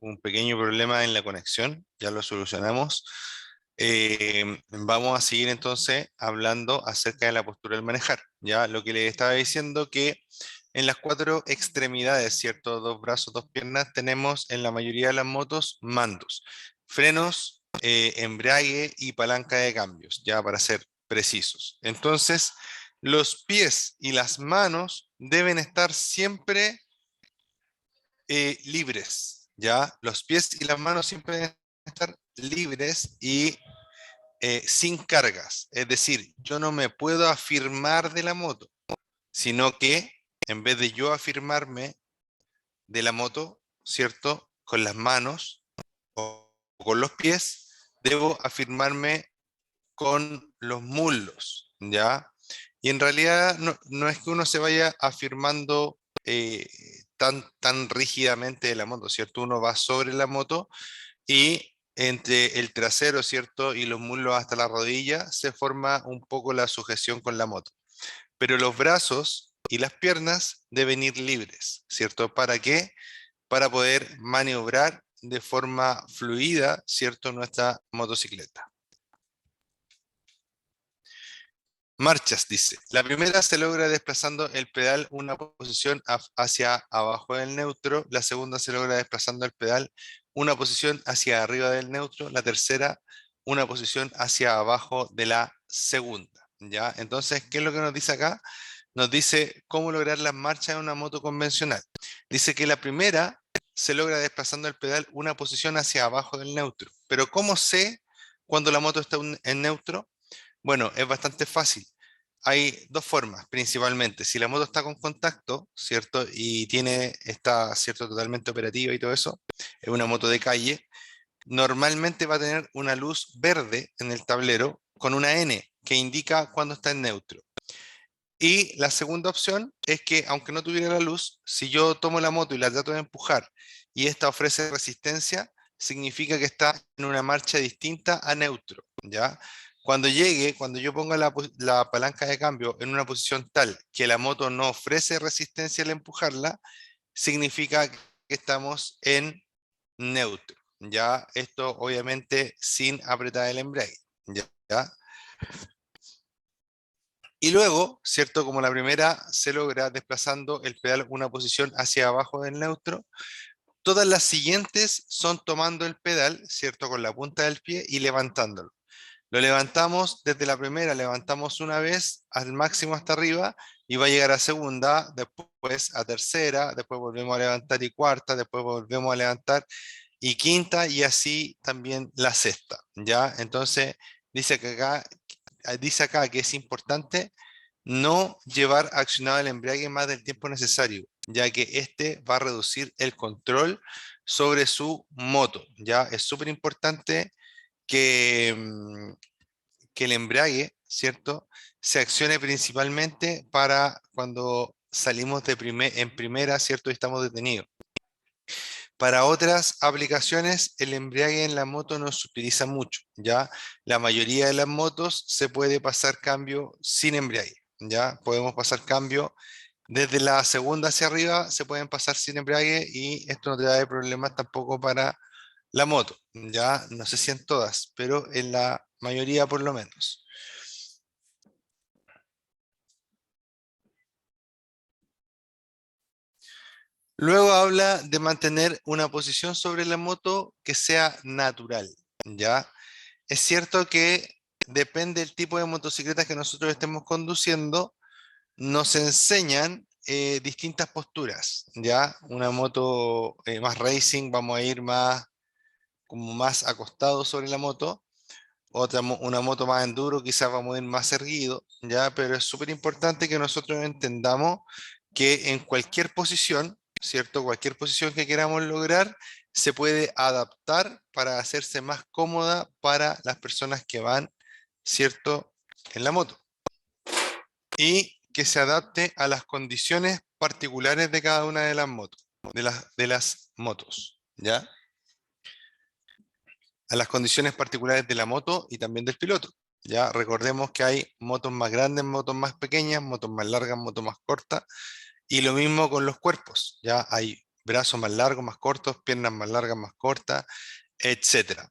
un pequeño problema en la conexión, ya lo solucionamos. Vamos a seguir entonces hablando acerca de la postura del manejar. Ya lo que les estaba diciendo que en las cuatro extremidades, ¿cierto? Dos brazos, dos piernas, tenemos en la mayoría de las motos mandos, frenos, embrague y palanca de cambios, ya para ser precisos. Entonces, los pies y las manos deben estar siempre libres, ¿ya? Los pies y las manos siempre deben estar libres y sin cargas. Es decir, yo no me puedo afirmar de la moto, sino que en vez de yo afirmarme de la moto, ¿cierto? Con las manos o con los pies, debo afirmarme con los muslos, ¿ya? Y en realidad no es que uno se vaya afirmando tan rígidamente de la moto, ¿cierto? Uno va sobre la moto y entre el trasero, ¿cierto? Y los muslos hasta la rodilla se forma un poco la sujeción con la moto. Pero los brazos y las piernas deben ir libres, ¿cierto? ¿Para qué? Para poder maniobrar de forma fluida, ¿cierto? Nuestra motocicleta. Marchas, dice. La primera se logra desplazando el pedal una posición hacia abajo del neutro. La segunda se logra desplazando el pedal una posición hacia arriba del neutro. La tercera, una posición hacia abajo de la segunda. ¿Ya? Entonces, ¿qué es lo que nos dice acá? Nos dice cómo lograr las marchas en una moto convencional. Dice que la primera se logra desplazando el pedal una posición hacia abajo del neutro. Pero ¿cómo sé cuando la moto está en neutro? Bueno, es bastante fácil. Hay dos formas, principalmente. Si la moto está con contacto, ¿cierto? Y está, ¿cierto? Totalmente operativa y todo eso, es una moto de calle, normalmente va a tener una luz verde en el tablero con una N que indica cuando está en neutro. Y la segunda opción es que, aunque no tuviera la luz, si yo tomo la moto y la trato de empujar y esta ofrece resistencia, significa que está en una marcha distinta a neutro, ¿ya? Cuando yo ponga la palanca de cambio en una posición tal que la moto no ofrece resistencia al empujarla, significa que estamos en neutro, ¿ya? Esto obviamente sin apretar el embrague, ¿ya? Y luego, ¿cierto? Como la primera se logra desplazando el pedal una posición hacia abajo del neutro, todas las siguientes son tomando el pedal, ¿cierto? Con la punta del pie y levantándolo. Lo levantamos desde la primera, levantamos una vez al máximo hasta arriba y va a llegar a segunda, después a tercera, después volvemos a levantar y cuarta, después volvemos a levantar y quinta y así también la sexta, ¿ya? Entonces dice acá que es importante no llevar accionado el embrague más del tiempo necesario, ya que este va a reducir el control sobre su moto. Ya es súper importante que, que el embrague, ¿cierto? Se accione principalmente para cuando salimos en primera, ¿cierto? Y estamos detenidos. Para otras aplicaciones, el embrague en la moto no se utiliza mucho, ¿ya? La mayoría de las motos se puede pasar cambio sin embrague, ¿ya? Podemos pasar cambio desde la segunda hacia arriba, se pueden pasar sin embrague y esto no trae problemas tampoco para la moto, ¿ya? No sé si en todas, pero en la mayoría por lo menos. Luego habla de mantener una posición sobre la moto que sea natural, ¿ya? Es cierto que depende del tipo de motocicletas que nosotros estemos conduciendo, nos enseñan distintas posturas, ¿ya? Una moto más racing, vamos a ir como más acostado sobre la moto, una moto más enduro, quizás vamos a ir más erguido, ¿ya? Pero es súper importante que nosotros entendamos que en cualquier posición, ¿cierto? Cualquier posición que queramos lograr, se puede adaptar para hacerse más cómoda para las personas que van, ¿cierto? En la moto. Y que se adapte a las condiciones particulares de cada una de las motos, de las motos, ¿ya? A las condiciones particulares de la moto y también del piloto. Ya recordemos que hay motos más grandes, motos más pequeñas, motos más largas, motos más cortas, y lo mismo con los cuerpos. Ya hay brazos más largos, más cortos, piernas más largas, más cortas, etcétera.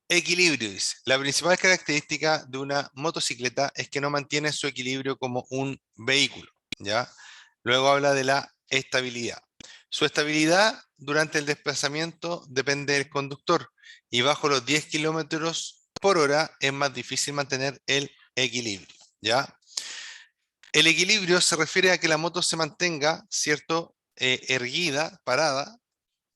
Equilibrio, dice. La principal característica de una motocicleta es que no mantiene su equilibrio como un vehículo, ¿ya? Luego habla de la estabilidad. Su estabilidad durante el desplazamiento depende del conductor y bajo los 10 kilómetros por hora es más difícil mantener el equilibrio, ¿ya? El equilibrio se refiere a que la moto se mantenga, ¿cierto? Erguida, parada,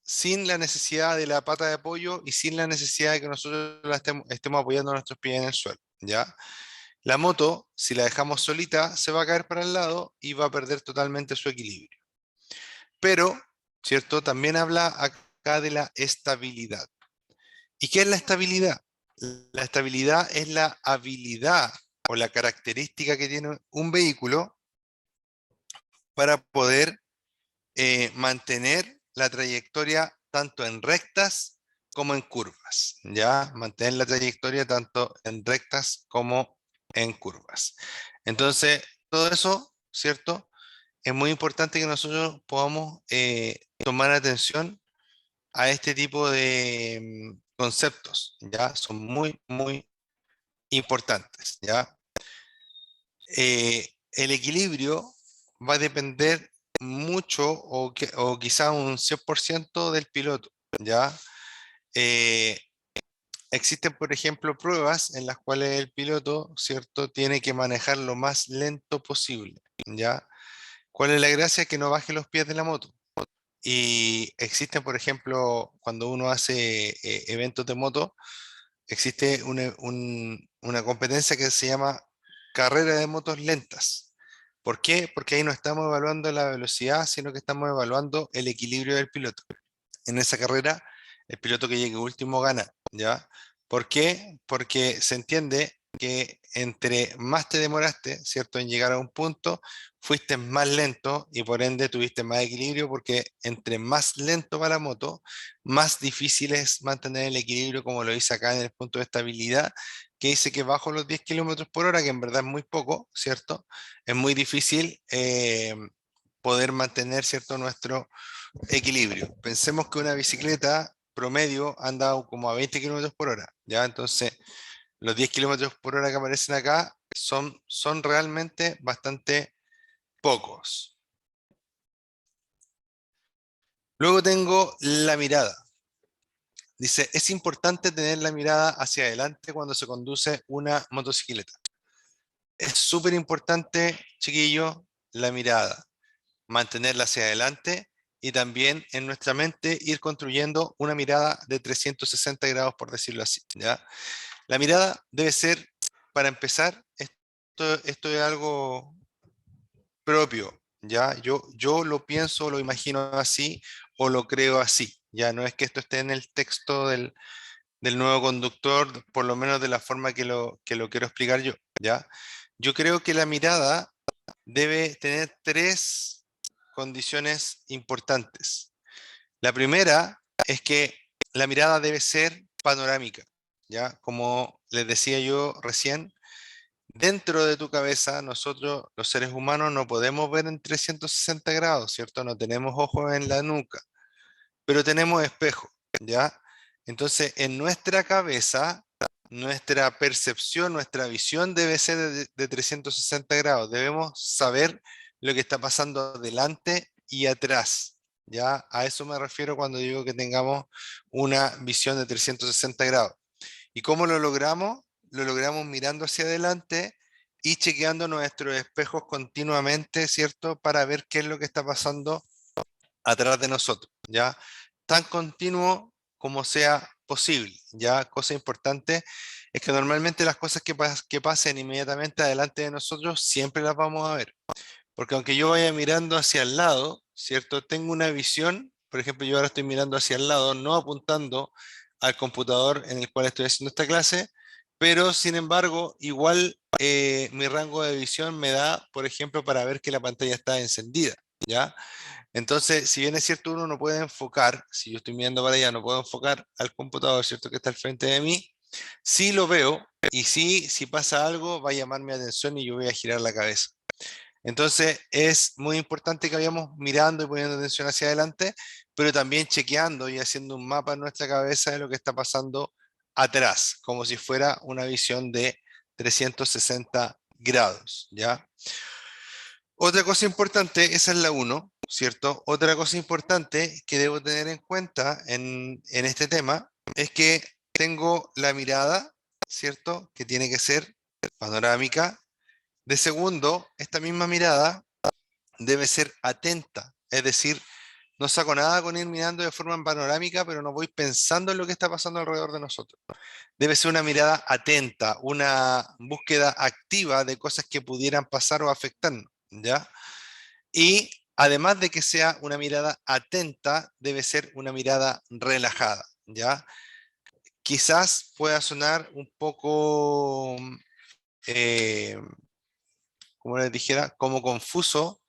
sin la necesidad de la pata de apoyo y sin la necesidad de que nosotros la estemos apoyando nuestros pies en el suelo, ¿ya? La moto, si la dejamos solita, se va a caer para el lado y va a perder totalmente su equilibrio. Pero, ¿cierto? También habla acá de la estabilidad. ¿Y qué es la estabilidad? La estabilidad es la habilidad o la característica que tiene un vehículo para poder mantener la trayectoria tanto en rectas como en curvas, ¿ya? Mantener la trayectoria tanto en rectas como en curvas. Entonces, todo eso, ¿cierto? Es muy importante que nosotros podamos tomar atención a este tipo de conceptos, ¿ya? Son muy, muy importantes, ¿ya? El equilibrio va a depender mucho o quizá un 100% del piloto, ¿ya? Eh, Existen, por ejemplo, pruebas en las cuales el piloto, ¿cierto?, tiene que manejar lo más lento posible, ¿ya? ¿Cuál es la gracia? Que no baje los pies de la moto. Y existen, por ejemplo, cuando uno hace eventos de moto, existe una competencia que se llama carrera de motos lentas. ¿Por qué? Porque ahí no estamos evaluando la velocidad, sino que estamos evaluando el equilibrio del piloto. En esa carrera, el piloto que llegue último gana, ¿ya? ¿Por qué? Porque se entiende que entre más te demoraste, ¿cierto?, en llegar a un punto, fuiste más lento y por ende tuviste más equilibrio porque entre más lento va la moto, más difícil es mantener el equilibrio, como lo dice acá en el punto de estabilidad, que dice que bajo los 10 kilómetros por hora, que en verdad es muy poco, ¿cierto? Es muy difícil poder mantener, ¿cierto?, nuestro equilibrio. Pensemos que una bicicleta promedio anda como a 20 kilómetros por hora, ¿ya? Entonces, los 10 kilómetros por hora que aparecen acá son realmente bastante pocos. Luego tengo la mirada. Dice, es importante tener la mirada hacia adelante cuando se conduce una motocicleta. Es súper importante, chiquillo, la mirada, mantenerla hacia adelante y también en nuestra mente ir construyendo una mirada de 360 grados, por decirlo así, ¿ya? La mirada debe ser, para empezar, esto es algo propio, ¿ya? Yo lo pienso, lo imagino así o lo creo así, ¿ya? No es que esto esté en el texto del nuevo conductor, por lo menos de la forma que lo quiero explicar yo, ¿ya? Yo creo que la mirada debe tener tres condiciones importantes. La primera es que la mirada debe ser panorámica, ¿ya? Como les decía yo recién, dentro de tu cabeza nosotros los seres humanos no podemos ver en 360 grados, ¿cierto? No tenemos ojos en la nuca, pero tenemos espejo, ¿ya? Entonces, en nuestra cabeza, nuestra percepción, nuestra visión debe ser de 360 grados. Debemos saber lo que está pasando delante y atrás, ¿ya? A eso me refiero cuando digo que tengamos una visión de 360 grados. ¿Y cómo lo logramos? Lo logramos mirando hacia adelante y chequeando nuestros espejos continuamente, ¿cierto? Para ver qué es lo que está pasando atrás de nosotros, ¿ya? Tan continuo como sea posible, ¿ya? Cosa importante es que normalmente las cosas que pasen inmediatamente adelante de nosotros siempre las vamos a ver, porque aunque yo vaya mirando hacia el lado, ¿cierto? Tengo una visión, por ejemplo, yo ahora estoy mirando hacia el lado, no apuntando al computador en el cual estoy haciendo esta clase, pero sin embargo, igual mi rango de visión me da, por ejemplo, para ver que la pantalla está encendida, ¿ya? Entonces, si bien es cierto, uno no puede enfocar, si yo estoy mirando para allá, no puedo enfocar al computador, ¿cierto?, que está al frente de mí, sí lo veo y sí, si pasa algo, va a llamar mi atención y yo voy a girar la cabeza. Entonces, es muy importante que vayamos mirando y poniendo atención hacia adelante, pero también chequeando y haciendo un mapa en nuestra cabeza de lo que está pasando atrás, como si fuera una visión de 360 grados, ¿ya? Otra cosa importante, esa es la uno, ¿cierto? Otra cosa importante que debo tener en cuenta en este tema es que tengo la mirada, ¿cierto? Que tiene que ser panorámica. De segundo, esta misma mirada debe ser atenta, es decir, no saco nada con ir mirando de forma panorámica, pero no voy pensando en lo que está pasando alrededor de nosotros. Debe ser una mirada atenta, una búsqueda activa de cosas que pudieran pasar o afectarnos, ¿ya? Y además de que sea una mirada atenta, debe ser una mirada relajada, ¿ya? Quizás pueda sonar un poco, eh, como les dijera, como confuso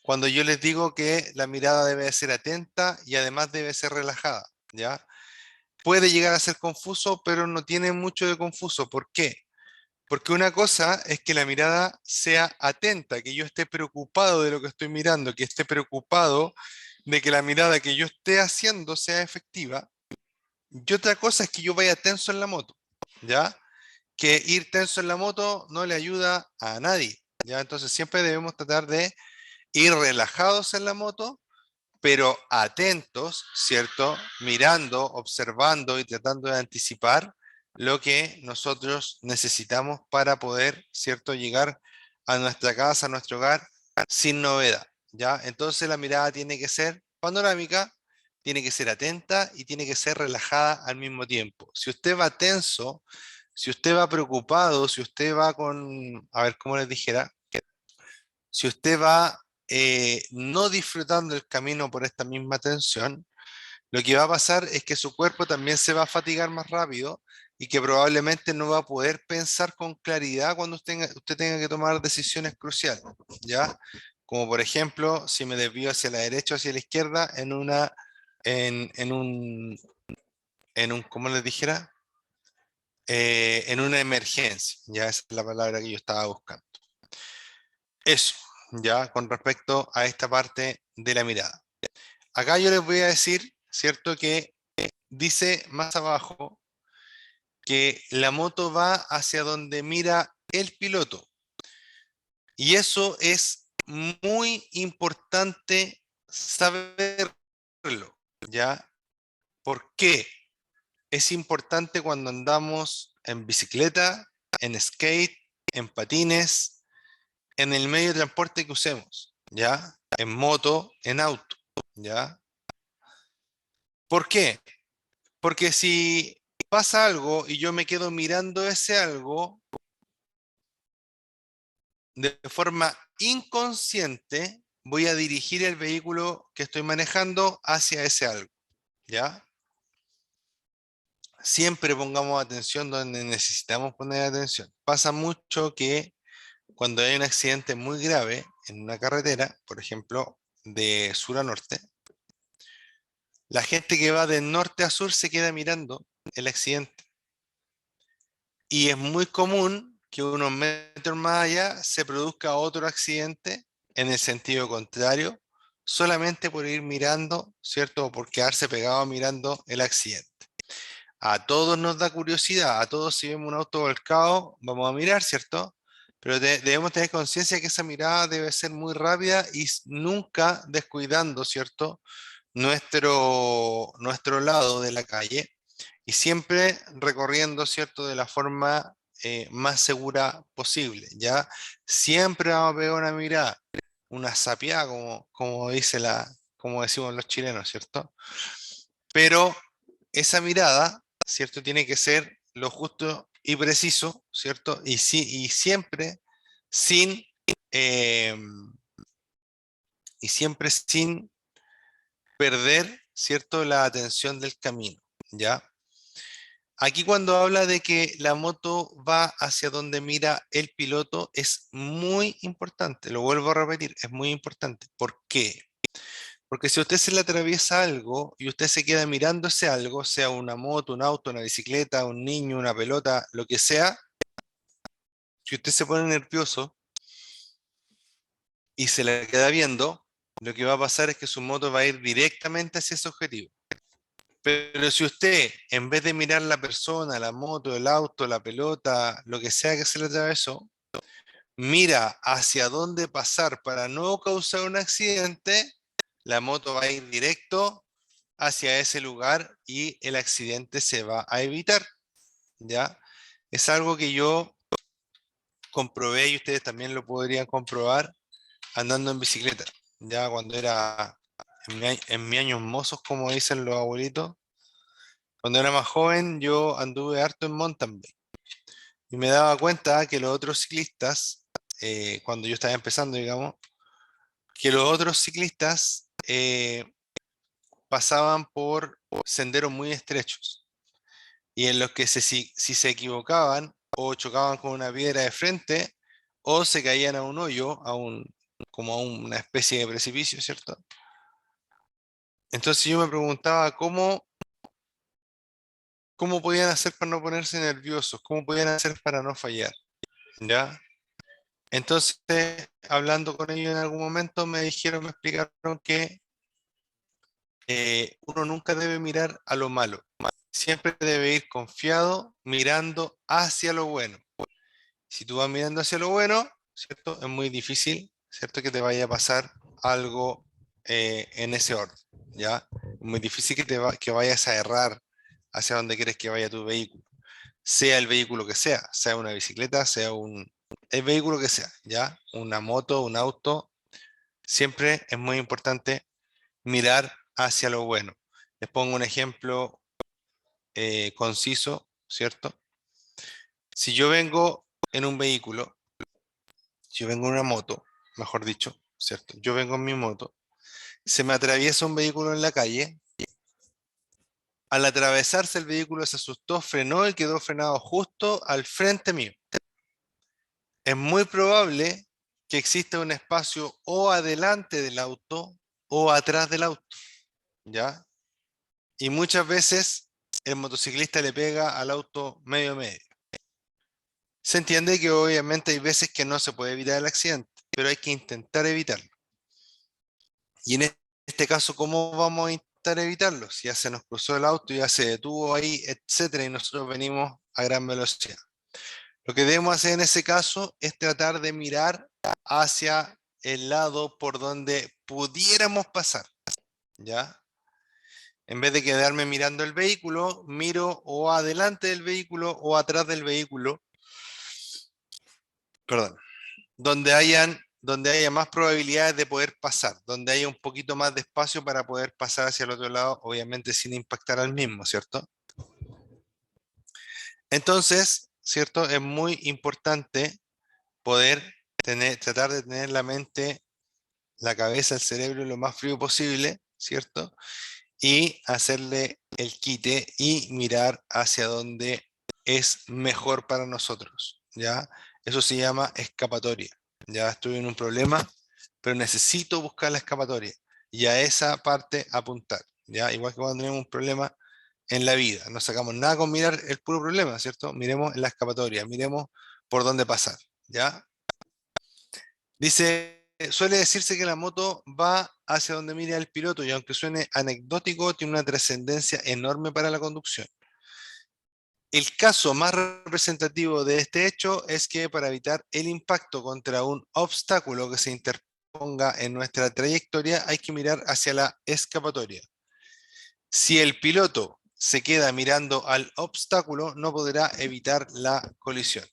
cuando yo les digo que la mirada debe ser atenta y además debe ser relajada, ¿ya? Puede llegar a ser confuso, pero no tiene mucho de confuso. ¿Por qué? Porque una cosa es que la mirada sea atenta, que yo esté preocupado de lo que estoy mirando, que esté preocupado de que la mirada que yo esté haciendo sea efectiva. Y otra cosa es que yo vaya tenso en la moto, ¿ya? Que ir tenso en la moto no le ayuda a nadie, ¿ya? Entonces siempre debemos tratar de ir relajados en la moto, pero atentos, ¿cierto? Mirando, observando y tratando de anticipar lo que nosotros necesitamos para poder, ¿cierto? Llegar a nuestra casa, a nuestro hogar, sin novedad, ¿ya? Entonces la mirada tiene que ser panorámica, tiene que ser atenta y tiene que ser relajada al mismo tiempo. Si usted va tenso, si usted va preocupado, si usted va con, a ver, ¿cómo les dijera? Si usted va no disfrutando el camino por esta misma tensión, lo que va a pasar es que su cuerpo también se va a fatigar más rápido y que probablemente no va a poder pensar con claridad cuando usted tenga que tomar decisiones cruciales, ¿ya? Como por ejemplo, si me desvío hacia la derecha o hacia la izquierda en un, ¿cómo les dijera? En una emergencia, ya esa es la palabra que yo estaba buscando. Eso, ya con respecto a esta parte de la mirada. Acá yo les voy a decir, ¿cierto? Que dice más abajo que la moto va hacia donde mira el piloto. Y eso es muy importante saberlo, ¿ya? ¿Por qué? Es importante cuando andamos en bicicleta, en skate, en patines, en el medio de transporte que usemos, ¿ya? En moto, en auto, ¿ya? ¿Por qué? Porque si pasa algo y yo me quedo mirando ese algo de forma inconsciente, voy a dirigir el vehículo que estoy manejando hacia ese algo, ¿ya? Siempre pongamos atención donde necesitamos poner atención. Pasa mucho que cuando hay un accidente muy grave en una carretera, por ejemplo, de sur a norte, la gente que va de norte a sur se queda mirando el accidente. Y es muy común que unos metros más allá se produzca otro accidente en el sentido contrario, solamente por ir mirando, ¿cierto? O por quedarse pegado mirando el accidente. A todos nos da curiosidad, a todos si vemos un auto volcado, vamos a mirar, ¿cierto? Pero debemos tener conciencia que esa mirada debe ser muy rápida y nunca descuidando, ¿cierto? Nuestro lado de la calle y siempre recorriendo, ¿cierto? De la forma más segura posible, ¿ya? Siempre vamos a pegar una mirada, una sapiada, como decimos los chilenos, ¿cierto? Pero esa mirada, ¿cierto? Tiene que ser lo justo y preciso, ¿cierto? Y siempre sin, eh, y siempre sin perder, ¿cierto? La atención del camino, ¿ya? Aquí cuando habla de que la moto va hacia donde mira el piloto es muy importante, lo vuelvo a repetir, es muy importante. ¿Por qué? Porque si usted se le atraviesa algo y usted se queda mirando ese algo, sea una moto, un auto, una bicicleta, un niño, una pelota, lo que sea, si usted se pone nervioso y se le queda viendo, lo que va a pasar es que su moto va a ir directamente hacia ese objetivo. Pero si usted, en vez de mirar la persona, la moto, el auto, la pelota, lo que sea que se le atravesó, mira hacia dónde pasar para no causar un accidente, la moto va a ir directo hacia ese lugar y el accidente se va a evitar, ¿ya? Es algo que yo comprobé y ustedes también lo podrían comprobar andando en bicicleta, ya cuando era en mi años mozos, como dicen los abuelitos. Cuando era más joven, yo anduve harto en mountain bike y me daba cuenta que los otros ciclistas, cuando yo estaba empezando, digamos, que los otros ciclistas pasaban por senderos muy estrechos y en los que si se equivocaban o chocaban con una piedra de frente o se caían a un hoyo, como a una especie de precipicio, ¿cierto? Entonces yo me preguntaba cómo podían hacer para no ponerse nerviosos, cómo podían hacer para no fallar, ¿ya? Entonces, hablando con ellos en algún momento, me explicaron que uno nunca debe mirar a lo malo, siempre debe ir confiado mirando hacia lo bueno. Si tú vas mirando hacia lo bueno, ¿cierto? Es muy difícil, ¿cierto? Que te vaya a pasar algo en ese orden, ¿ya? Es muy difícil que vayas a errar hacia donde quieres que vaya tu vehículo, sea el vehículo que sea una bicicleta, el vehículo que sea, ¿ya? Una moto, un auto, siempre es muy importante mirar hacia lo bueno. Les pongo un ejemplo conciso, ¿cierto? Si yo vengo en un vehículo, si yo vengo en una moto, mejor dicho, ¿cierto? Yo vengo en mi moto, se me atraviesa un vehículo en la calle, al atravesarse el vehículo se asustó, frenó y quedó frenado justo al frente mío. Es muy probable que exista un espacio o adelante del auto o atrás del auto, ¿ya? Y muchas veces el motociclista le pega al auto medio medio. Se entiende que obviamente hay veces que no se puede evitar el accidente, pero hay que intentar evitarlo. Y en este caso, ¿cómo vamos a intentar evitarlo? Si ya se nos cruzó el auto, ya se detuvo ahí, etcétera, y nosotros venimos a gran velocidad. Lo que debemos hacer en ese caso es tratar de mirar hacia el lado por donde pudiéramos pasar, ¿ya? En vez de quedarme mirando el vehículo, miro o adelante del vehículo o atrás del vehículo, perdón, donde haya más probabilidades de poder pasar, donde haya un poquito más de espacio para poder pasar hacia el otro lado, obviamente sin impactar al mismo, ¿cierto? Entonces, ¿cierto? Es muy importante poder tratar de tener la mente, la cabeza, el cerebro lo más frío posible, ¿cierto? Y hacerle el quite y mirar hacia donde es mejor para nosotros, ¿ya? Eso se llama escapatoria. Ya estoy en un problema, pero necesito buscar la escapatoria y a esa parte apuntar, ¿ya? Igual que cuando tenemos un problema en la vida, no sacamos nada con mirar el puro problema, ¿cierto? Miremos en la escapatoria, miremos por dónde pasar, ¿ya? Dice, suele decirse que la moto va hacia donde mira el piloto y aunque suene anecdótico, tiene una trascendencia enorme para la conducción. El caso más representativo de este hecho es que para evitar el impacto contra un obstáculo que se interponga en nuestra trayectoria, hay que mirar hacia la escapatoria. Si el piloto se queda mirando al obstáculo, no podrá evitar la colisión.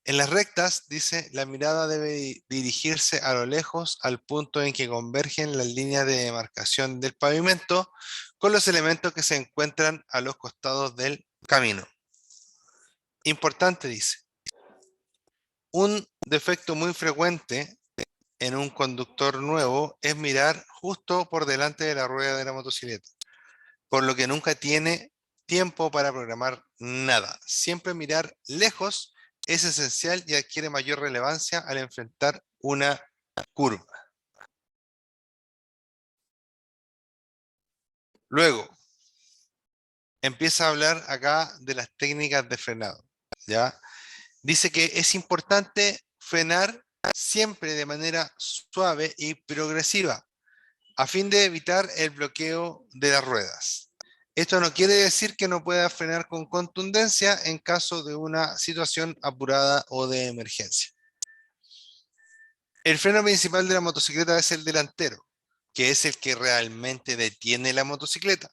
En las rectas, dice, la mirada debe dirigirse a lo lejos al punto en que convergen las líneas de demarcación del pavimento con los elementos que se encuentran a los costados del camino. Importante, dice, un defecto muy frecuente en un conductor nuevo es mirar justo por delante de la rueda de la motocicleta, por lo que nunca tiene tiempo para programar nada. Siempre mirar lejos es esencial y adquiere mayor relevancia al enfrentar una curva. Luego, empieza a hablar acá de las técnicas de frenado, ¿ya? Dice que es importante frenar siempre de manera suave y progresiva, a fin de evitar el bloqueo de las ruedas. Esto no quiere decir que no pueda frenar con contundencia en caso de una situación apurada o de emergencia. El freno principal de la motocicleta es el delantero, que es el que realmente detiene la motocicleta.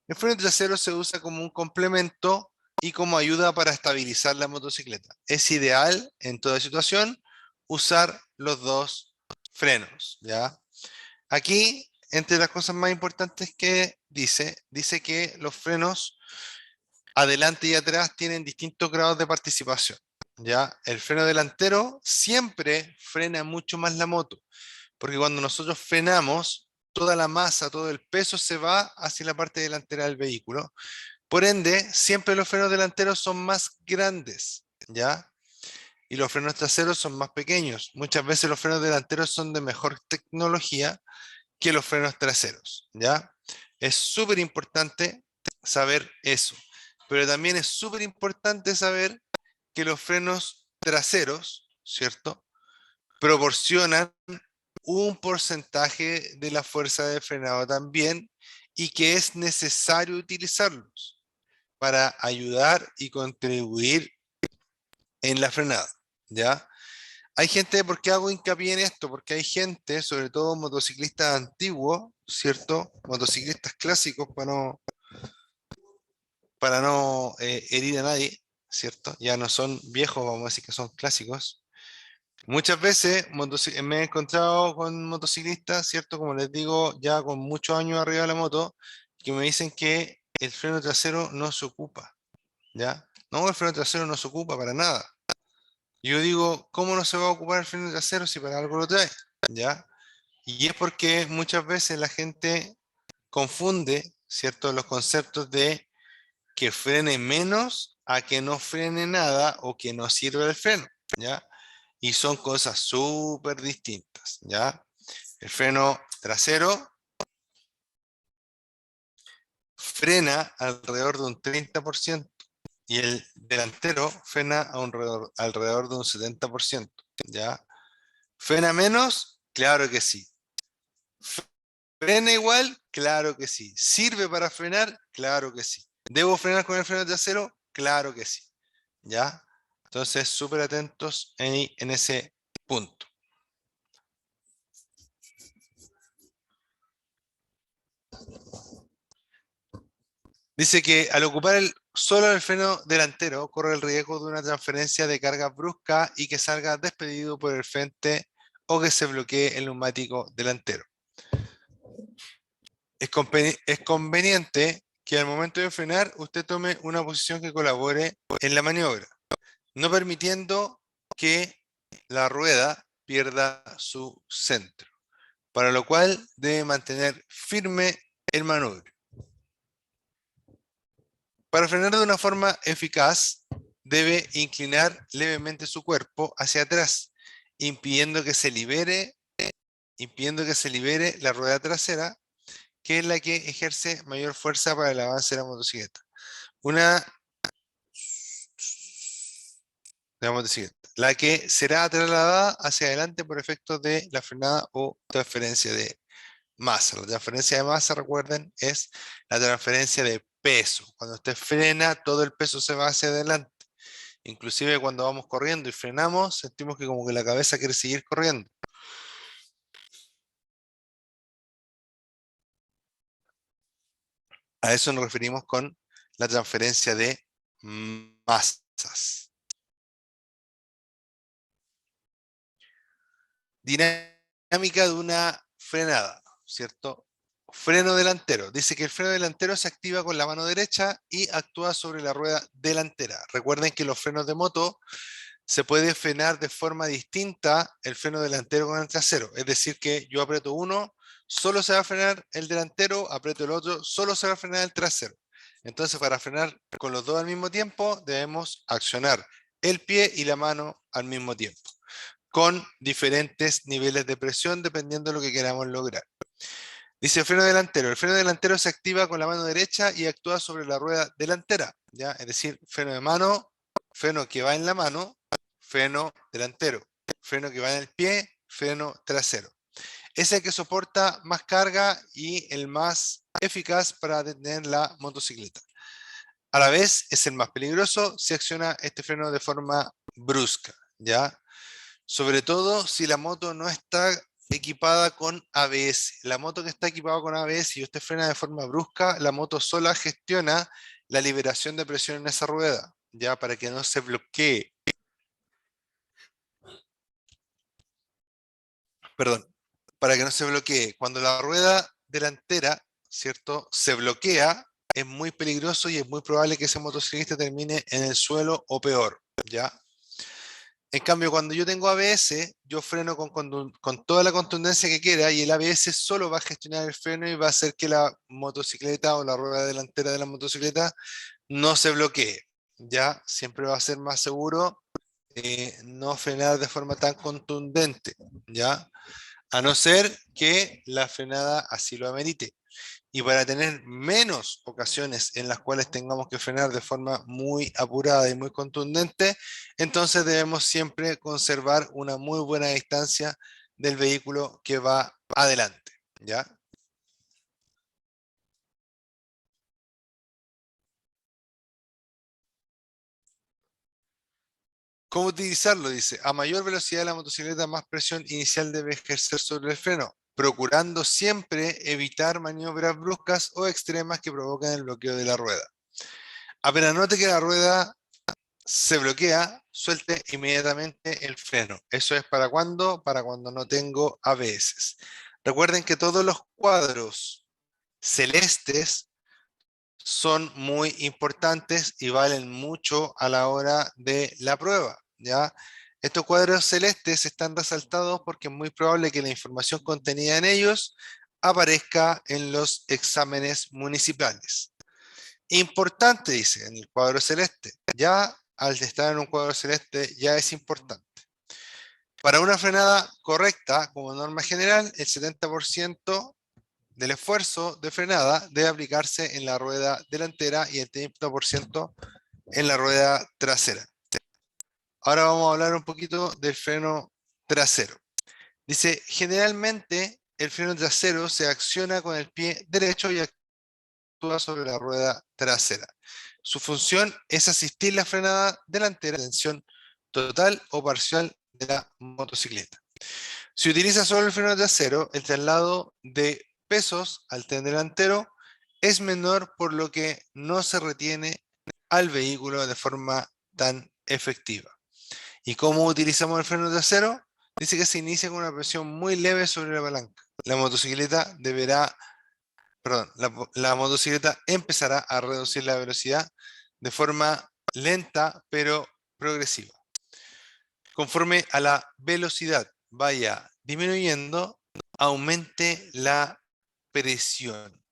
El freno trasero se usa como un complemento y como ayuda para estabilizar la motocicleta. Es ideal en toda situación usar los dos frenos, ¿ya? Aquí, entre las cosas más importantes que dice que los frenos adelante y atrás tienen distintos grados de participación, ¿ya? El freno delantero siempre frena mucho más la moto, porque cuando nosotros frenamos, toda la masa, todo el peso se va hacia la parte delantera del vehículo. Por ende, siempre los frenos delanteros son más grandes, ¿ya? Y los frenos traseros son más pequeños. Muchas veces los frenos delanteros son de mejor tecnología que los frenos traseros, ¿ya? Es súper importante saber eso, pero también es súper importante saber que los frenos traseros, ¿cierto? Proporcionan un porcentaje de la fuerza de frenado también y que es necesario utilizarlos para ayudar y contribuir en la frenada, ¿ya? Hay gente, ¿por qué hago hincapié en esto? Porque hay gente, sobre todo motociclistas antiguos, ¿cierto? Motociclistas clásicos para no herir a nadie, ¿cierto? Ya no son viejos, vamos a decir que son clásicos. Muchas veces me he encontrado con motociclistas, ¿cierto? Como les digo, ya con muchos años arriba de la moto, que me dicen que el freno trasero no se ocupa, ¿ya? No, el freno trasero no se ocupa para nada. Yo digo, ¿cómo no se va a ocupar el freno trasero si para algo lo trae? ¿Ya? Y es porque muchas veces la gente confunde, ¿cierto? Los conceptos de que frene menos a que no frene nada o que no sirve el freno, ¿ya? Y son cosas súper distintas, ¿ya? El freno trasero frena alrededor de un 30% y el delantero frena alrededor de un 70%, ¿ya? ¿Frena menos? Claro que sí. ¿Frena igual? Claro que sí. ¿Sirve para frenar? Claro que sí. ¿Debo frenar con el freno trasero? Claro que sí. ¿Ya? Entonces, súper atentos en ese punto. Dice que al ocupar solo el freno delantero, corre el riesgo de una transferencia de carga brusca y que salga despedido por el frente o que se bloquee el neumático delantero. Es conveniente que al momento de frenar usted tome una posición que colabore en la maniobra, no permitiendo que la rueda pierda su centro, para lo cual debe mantener firme el manubrio. Para frenar de una forma eficaz, debe inclinar levemente su cuerpo hacia atrás, impidiendo que se libere la rueda trasera, que es la que ejerce mayor fuerza para el avance de la motocicleta. La que será trasladada hacia adelante por efectos de la frenada o transferencia de masa. La transferencia de masa, recuerden, es la transferencia de peso. Cuando usted frena, todo el peso se va hacia adelante. Inclusive cuando vamos corriendo y frenamos, sentimos que como que la cabeza quiere seguir corriendo. A eso nos referimos con la transferencia de masas. Dinámica de una frenada, ¿cierto? Freno delantero. Dice que el freno delantero se activa con la mano derecha y actúa sobre la rueda delantera. Recuerden que los frenos de moto se puede frenar de forma distinta el freno delantero con el trasero. Es decir, que yo aprieto uno, solo se va a frenar el delantero, aprieto el otro, solo se va a frenar el trasero. Entonces, para frenar con los dos al mismo tiempo, debemos accionar el pie y la mano al mismo tiempo, con diferentes niveles de presión dependiendo de lo que queramos lograr. Dice freno delantero. El freno delantero se activa con la mano derecha y actúa sobre la rueda delantera, ¿ya? Es decir, freno de mano, freno que va en la mano, freno delantero. freno que va en el pie, freno trasero. Es el que soporta más carga y el más eficaz para detener la motocicleta. A la vez es el más peligroso si acciona este freno de forma brusca, ¿ya? Sobre todo si la moto no está equipada con ABS. La moto que está equipada con ABS y usted frena de forma brusca, la moto sola gestiona la liberación de presión en esa rueda, ya para que no se bloquee. Perdón, para que no se bloquee. Cuando la rueda delantera, ¿cierto? Se bloquea, es muy peligroso y es muy probable que ese motociclista termine en el suelo o peor, ¿ya? En cambio, cuando yo tengo ABS, yo freno con toda la contundencia que quiera y el ABS solo va a gestionar el freno y va a hacer que la motocicleta o la rueda delantera de la motocicleta no se bloquee. Ya siempre va a ser más seguro no frenar de forma tan contundente, ¿ya? A no ser que la frenada así lo amerite. Y para tener menos ocasiones en las cuales tengamos que frenar de forma muy apurada y muy contundente, entonces debemos siempre conservar una muy buena distancia del vehículo que va adelante, ¿ya? ¿Cómo utilizarlo? Dice, a mayor velocidad de la motocicleta, más presión inicial debe ejercer sobre el freno, procurando siempre evitar maniobras bruscas o extremas que provocan el bloqueo de la rueda. Apenas note que la rueda se bloquea, suelte inmediatamente el freno. ¿Eso es para cuándo? Para cuando no tengo ABS. Recuerden que todos los cuadros celestes son muy importantes y valen mucho a la hora de la prueba, ¿ya? Estos cuadros celestes están resaltados porque es muy probable que la información contenida en ellos aparezca en los exámenes municipales. Importante, dice, en el cuadro celeste. Ya al estar en un cuadro celeste ya es importante. Para una frenada correcta, como norma general, el 70% del esfuerzo de frenada debe aplicarse en la rueda delantera y el 30% en la rueda trasera. Ahora vamos a hablar un poquito del freno trasero. Dice, generalmente el freno trasero se acciona con el pie derecho y actúa sobre la rueda trasera. Su función es asistir la frenada delantera, tensión total o parcial de la motocicleta. Si utiliza solo el freno trasero, el traslado de pesos al tren delantero es menor, por lo que no se retiene al vehículo de forma tan efectiva. ¿Y cómo utilizamos el freno trasero? Dice que se inicia con una presión muy leve sobre la palanca. La motocicleta deberá perdón, la motocicleta empezará a reducir la velocidad de forma lenta pero progresiva. Conforme a la velocidad vaya disminuyendo, aumente la presión.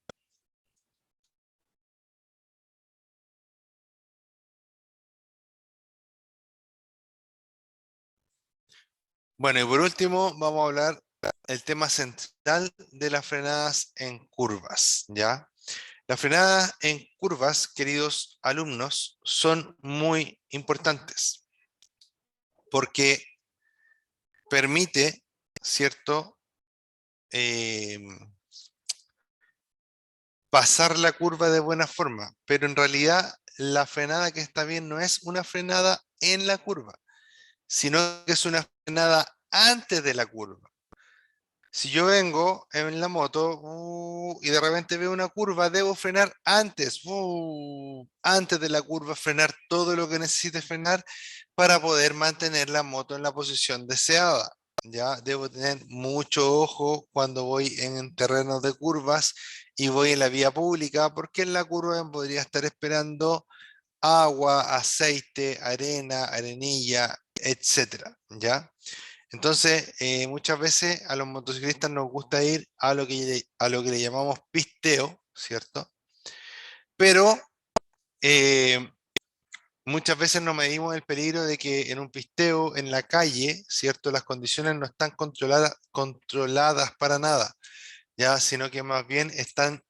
Bueno, y por último vamos a hablar el tema central de las frenadas en curvas, ¿ya? Las frenadas en curvas, queridos alumnos, son muy importantes porque permite, ¿cierto? eh, pasar la curva de buena forma, pero en realidad la frenada que está bien no es una frenada en la curva, sino que es una frenada antes de la curva. Si yo vengo en la moto y de repente veo una curva, debo frenar antes, antes de la curva, frenar todo lo que necesite frenar para poder mantener la moto en la posición deseada. Ya debo tener mucho ojo cuando voy en terrenos de curvas y voy en la vía pública, porque en la curva podría estar esperando agua, aceite, arena, arenilla, etcétera, ¿ya? Entonces, muchas veces a los motociclistas nos gusta ir a lo que le llamamos pisteo, ¿cierto? Pero eh, muchas veces no medimos el peligro de que en un pisteo en la calle, ¿cierto? Las condiciones no están controladas para nada, ¿ya? Sino que más bien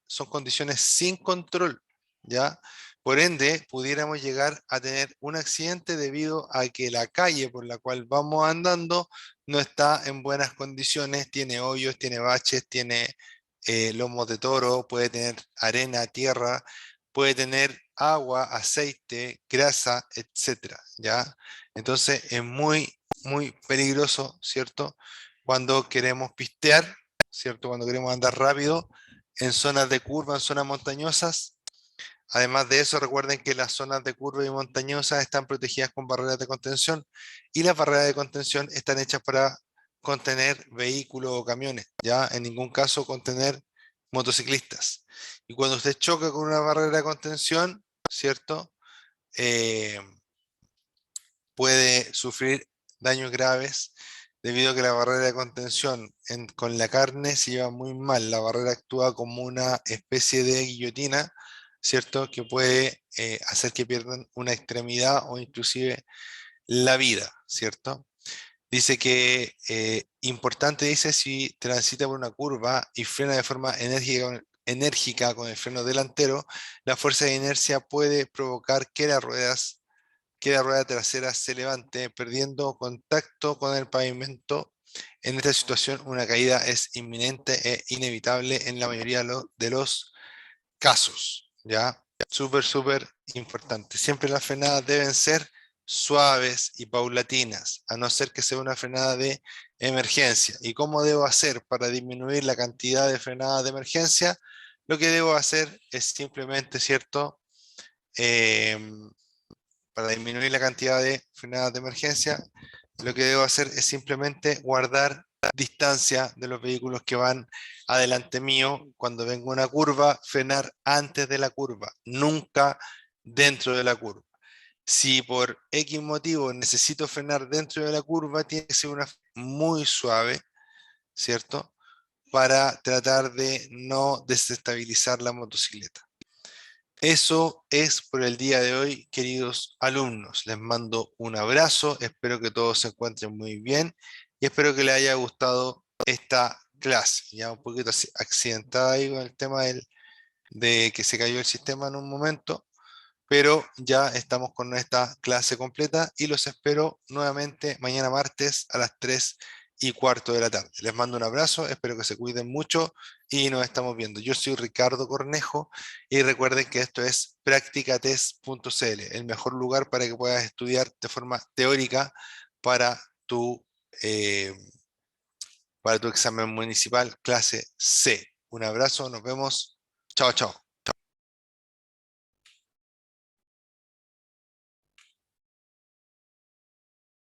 son condiciones sin control, ¿ya? Por ende, pudiéramos llegar a tener un accidente debido a que la calle por la cual vamos andando no está en buenas condiciones, tiene hoyos, tiene baches, tiene lomos de toro, puede tener arena, tierra, puede tener agua, aceite, grasa, etcétera, ¿ya? Entonces es muy peligroso, ¿cierto? Cuando queremos pistear, ¿cierto? Cuando queremos andar rápido en zonas de curva, en zonas montañosas. Además de eso, recuerden que las zonas de curva y montañosas están protegidas con barreras de contención y las barreras de contención están hechas para contener vehículos o camiones, ya en ningún caso contener motociclistas. Y cuando usted choca con una barrera de contención, ¿cierto? Eh, puede sufrir daños graves debido a que la barrera de contención con la carne se lleva muy mal. La barrera actúa como una especie de guillotina, ¿cierto? Que puede hacer que pierdan una extremidad o inclusive la vida, ¿cierto? Dice que importante, dice, si transita por una curva y frena de forma enérgica con el freno delantero, la fuerza de inercia puede provocar que la rueda trasera se levante, perdiendo contacto con el pavimento. En esta situación, una caída es inminente e inevitable en la mayoría de los casos. ¿Ya? Súper importante. Siempre las frenadas deben ser suaves y paulatinas, a no ser que sea una frenada de emergencia. ¿Y cómo debo hacer para disminuir la cantidad de frenadas de emergencia? Lo que debo hacer es simplemente, ¿cierto? Em, para disminuir la cantidad de frenadas de emergencia, lo que debo hacer es simplemente guardar distancia de los vehículos que van adelante mío. Cuando venga una curva, frenar antes de la curva, nunca dentro de la curva. Si por X motivo necesito frenar dentro de la curva, tiene que ser una muy suave, ¿cierto? Para tratar de no desestabilizar la motocicleta. Eso es por el día de hoy, queridos alumnos. Les mando un abrazo, espero que todos se encuentren muy bien y espero que les haya gustado esta clase. Ya un poquito accidentada ahí con el tema de que se cayó el sistema en un momento, pero ya estamos con esta clase completa y los espero nuevamente mañana martes a las 3:15 de la tarde. Les mando un abrazo, espero que se cuiden mucho y nos estamos viendo. Yo soy Ricardo Cornejo y recuerden que esto es practicatest.cl, el mejor lugar para que puedas estudiar de forma teórica para tu, eh, para tu examen municipal clase C. Un abrazo, nos vemos. Chao, chao.